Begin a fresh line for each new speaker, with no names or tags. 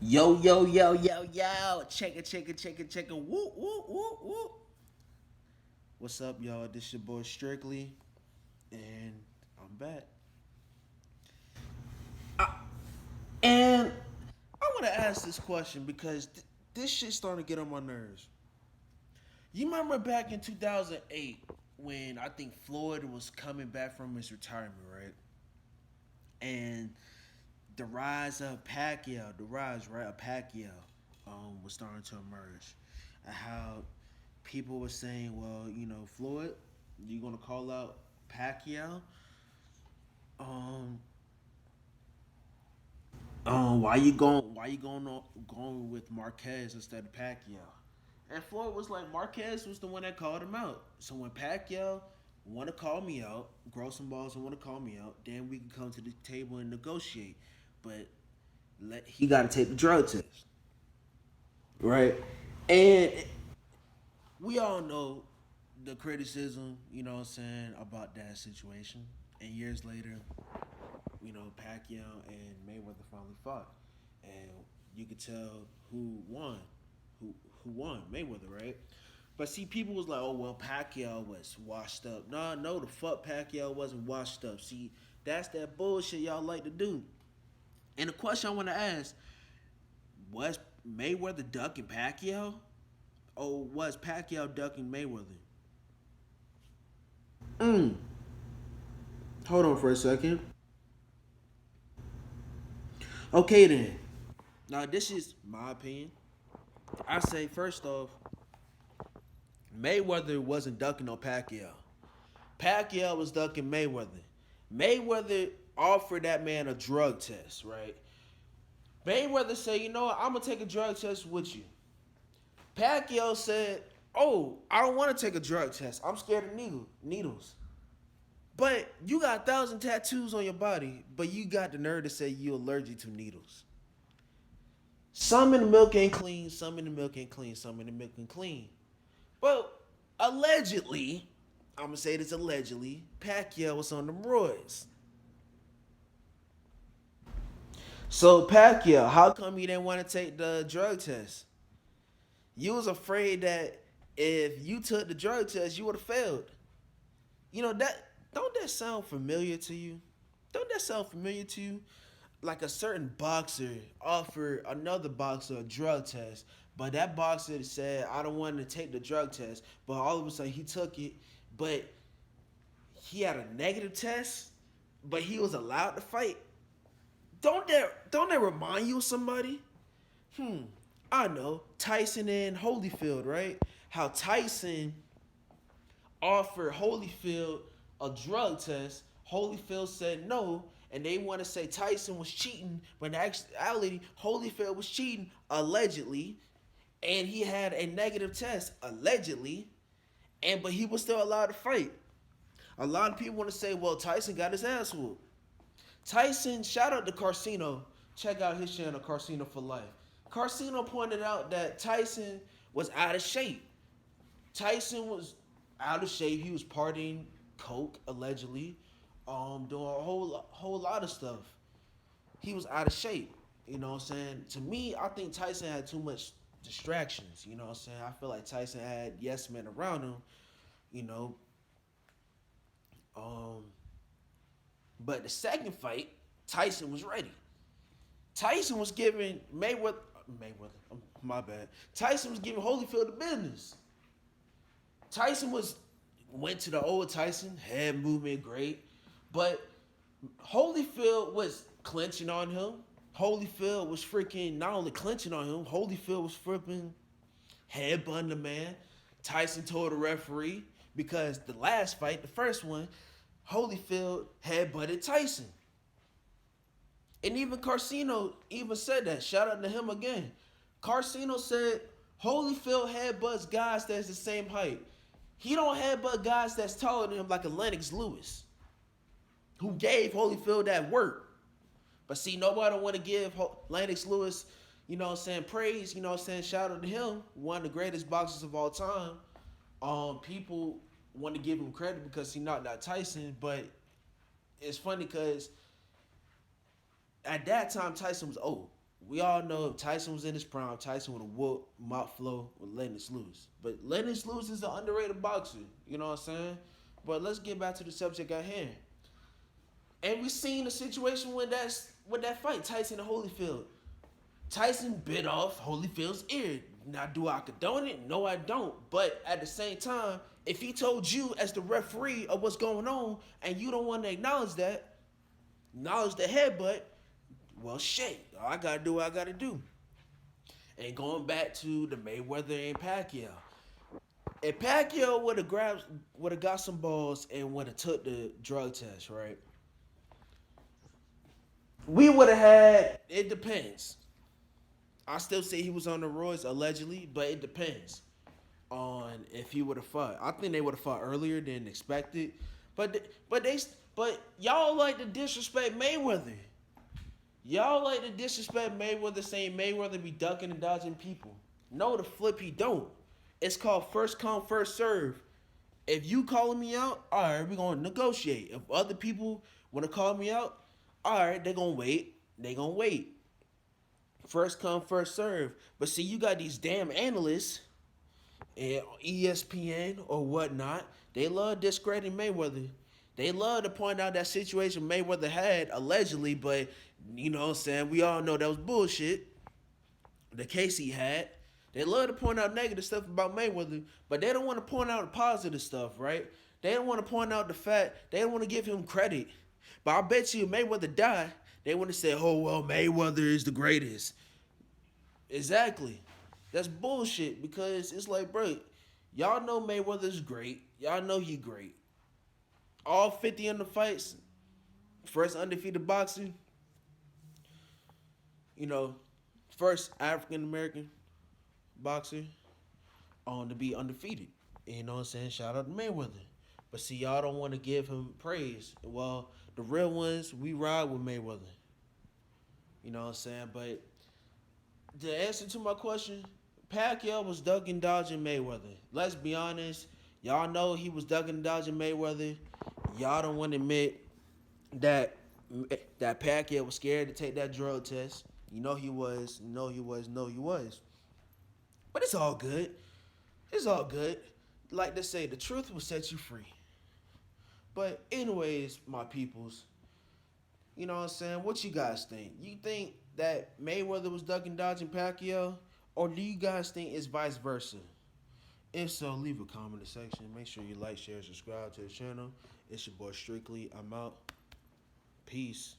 Yo, yo, yo, yo, yo. Check it, check it, check it, check it. Woo, woo, woo, woo. What's up, y'all? This your boy Strictly, and I'm back. And I want to ask this question because this shit starting to get on my nerves. You remember back in 2008 when I think Floyd was coming back from his retirement, right? And the rise of Pacquiao, the rise, right, of Pacquiao was starting to emerge. And how people were saying, well, Floyd, you gonna call out Pacquiao? Um, why you going with Marquez instead of Pacquiao? And Floyd was like, Marquez was the one that called him out. So when Pacquiao want to call me out, grow some balls and want to call me out, then we can come to the table and negotiate. But he got to take the drug test, right? And we all know the criticism, what I'm saying, about that situation. And years later, Pacquiao and Mayweather finally fought. And you could tell who won. Who won? Mayweather, right? But see, people was like, oh well, Pacquiao was washed up. Nah, no, the fuck Pacquiao wasn't washed up. See, that's that bullshit y'all like to do. And the question I want to ask, was Mayweather ducking Pacquiao? Or was Pacquiao ducking Mayweather? Mm. Hold on for a second. Okay then. Now this is my opinion. I say first off, Mayweather wasn't ducking on Pacquiao. Pacquiao was ducking Mayweather. Mayweather offered that man a drug test, right? Mayweather said, you know what, I'm gonna take a drug test with you. Pacquiao said, oh, I don't want to take a drug test. I'm scared of needles. But you got 1,000 tattoos on your body, but you got the nerve to say you're allergic to needles. Some in the milk ain't clean, some in the milk ain't clean, some in the milk ain't clean. Well, allegedly, I'm gonna say this allegedly, Pacquiao was on the roids. So Pacquiao, how come you didn't want to take the drug test? You was afraid that if you took the drug test, you would have failed. That don't that sound familiar to you? Don't that sound familiar to you? Like a certain boxer offered another boxer a drug test, but that boxer said, I don't want to take the drug test. But all of a sudden he took it, but he had a negative test, but he was allowed to fight. Don't that remind you of somebody? I know. Tyson and Holyfield, right? How Tyson offered Holyfield a drug test. Holyfield said no, and they want to say Tyson was cheating, but in actuality, Holyfield was cheating allegedly, and he had a negative test allegedly, but he was still allowed to fight. A lot of people want to say, well, Tyson got his ass whooped. Tyson, shout out to Carcino. Check out his channel, Carcino for Life. Carcino pointed out that Tyson was out of shape. Tyson was out of shape. He was partying coke allegedly, doing a whole lot of stuff. He was out of shape. You know what I'm saying? To me, I think Tyson had too much distractions. You know what I'm saying? I feel like Tyson had yes men around him. You know, um, but the second fight, Tyson was ready. Tyson was giving Mayweather, my bad. Tyson was giving Holyfield the business. Tyson went to the old Tyson, head movement great, but Holyfield was clinching on him. Holyfield was freaking not only clinching on him, Holyfield was freaking headbutting the man. Tyson told the referee because the last fight, the first one, Holyfield headbutted Tyson. And even Carcino even said that. Shout out to him again. Carcino said Holyfield headbutts guys that's the same height. He don't headbutt guys that's taller than him like a Lennox Lewis, who gave Holyfield that work. But see, nobody don't want to give Lennox Lewis, praise, shout out to him, one of the greatest boxers of all time. People want to give him credit because he knocked out Tyson, but it's funny because at that time Tyson was old. We all know if Tyson was in his prime, Tyson would have whooped Mount Flow with Lennox Lewis. But Lennox Lewis is an underrated boxer. You know what I'm saying? But let's get back to the subject at hand. And we seen the situation with that fight, Tyson and Holyfield. Tyson bit off Holyfield's ear. Now, do I condone it? No, I don't. But at the same time, if he told you as the referee of what's going on and you don't want to acknowledge the headbutt, well, shit, I gotta do what I gotta do. And going back to the Mayweather and Pacquiao, if Pacquiao would have got some balls and would have took the drug test, right? We would have had. It depends. I still say he was on the roids allegedly, but it depends on if he would have fought. I think they would have fought earlier than expected, but y'all like to disrespect Mayweather. Y'all like to disrespect Mayweather, saying Mayweather be ducking and dodging people. No, the flip he don't. It's called first come, first serve. If you calling me out, all right, we're gonna negotiate. If other people want to call me out, all right, they're gonna wait. They gonna wait. First come, first serve. But see, you got these damn analysts, ESPN or whatnot. They love discrediting Mayweather. They love to point out that situation Mayweather had allegedly, but you know what I'm saying? We all know that was bullshit. The case he had. They love to point out negative stuff about Mayweather, but they don't want to point out the positive stuff, right? They don't want to point out the fact, they don't want to give him credit. But I bet you if Mayweather died, they want to say, oh, well, Mayweather is the greatest. Exactly. That's bullshit because it's like, bro, y'all know Mayweather's great. Y'all know he great. All 50 in the fights, first undefeated boxer, you know, first African American boxer on to be undefeated. You know what I'm saying? Shout out to Mayweather. But see, y'all don't want to give him praise. Well, the real ones, we ride with Mayweather. You know what I'm saying? But the answer to my question, Pacquiao was ducking, dodging Mayweather. Let's be honest. Y'all know he was ducking, dodging Mayweather. Y'all don't want to admit that Pacquiao was scared to take that drug test. You know he was. No, he was. No, he was. But it's all good. It's all good. Like they say, the truth will set you free. But anyways, my peoples, you know what I'm saying? What you guys think? You think that Mayweather was ducking, dodging Pacquiao? Or do you guys think it's vice versa? If so, leave a comment in the section. Make sure you like, share, subscribe to the channel. It's your boy Strictly. I'm out. Peace.